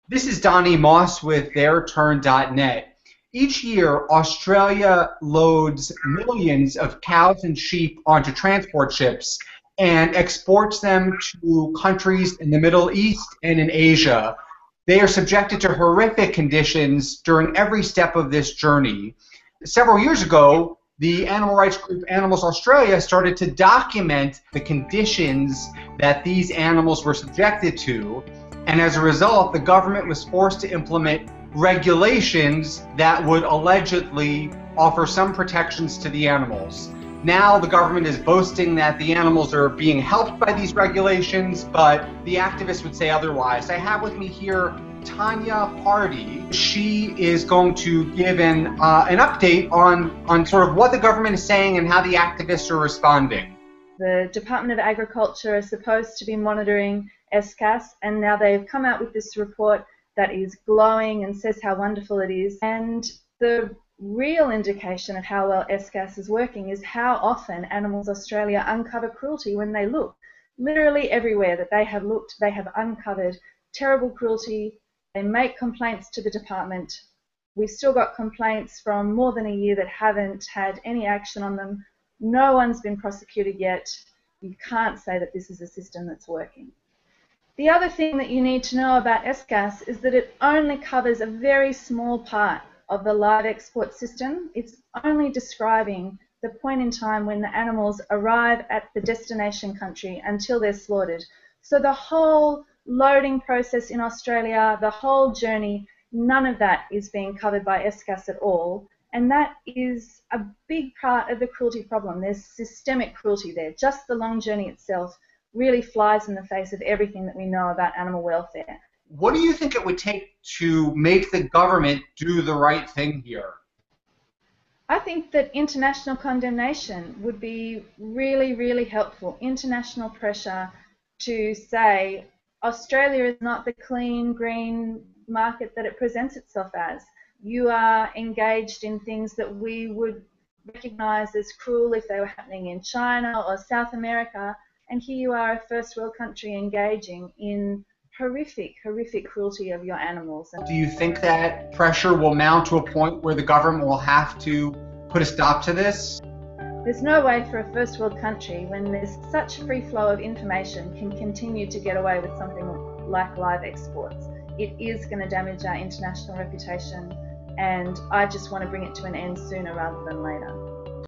This is Donnie Moss with TheirTurn.net. Each year, Australia loads millions of cows and sheep onto transport ships and exports them to countries in the Middle East and in Asia. They are subjected to horrific conditions during every step of this journey. Several years ago, the animal rights group Animals Australia started to document the conditions that these animals were subjected to. And as a result, the government was forced to implement regulations that would allegedly offer some protections to the animals. Now the government is boasting that the animals are being helped by these regulations, but the activists would say otherwise. I have with me here Tanya Hardy. She is going to give an update on sort of what the government is saying and how the activists are responding. The Department of Agriculture is supposed to be monitoring SCAS, and now they've come out with this report that is glowing and says how wonderful it is. And the real indication of how well SCAS is working is how often Animals Australia uncover cruelty when they look. Literally everywhere that they have looked, they have uncovered terrible cruelty. They make complaints to the department. We've still got complaints from more than a year that haven't had any action on them. No one's been prosecuted yet. You can't say that this is a system that's working. The other thing that you need to know about SCAS is that it only covers a very small part of the live export system. It's only describing the point in time when the animals arrive at the destination country until they're slaughtered. So the whole loading process in Australia, the whole journey, none of that is being covered by SCAS at all. And that is a big part of the cruelty problem. There's systemic cruelty there. Just the long journey itself really flies in the face of everything that we know about animal welfare. What do you think it would take to make the government do the right thing here? I think that international condemnation would be really, really helpful. International pressure to say Australia is not the clean, green market that it presents itself as. You are engaged in things that we would recognise as cruel if they were happening in China or South America. And here you are, a first world country, engaging in horrific cruelty of your animals. Do you think that pressure will mount to a point where the government will have to put a stop to this? There's no way for a first world country, when there's such free flow of information, can continue to get away with something like live exports. It is going to damage our international reputation, and I just want to bring it to an end sooner rather than later.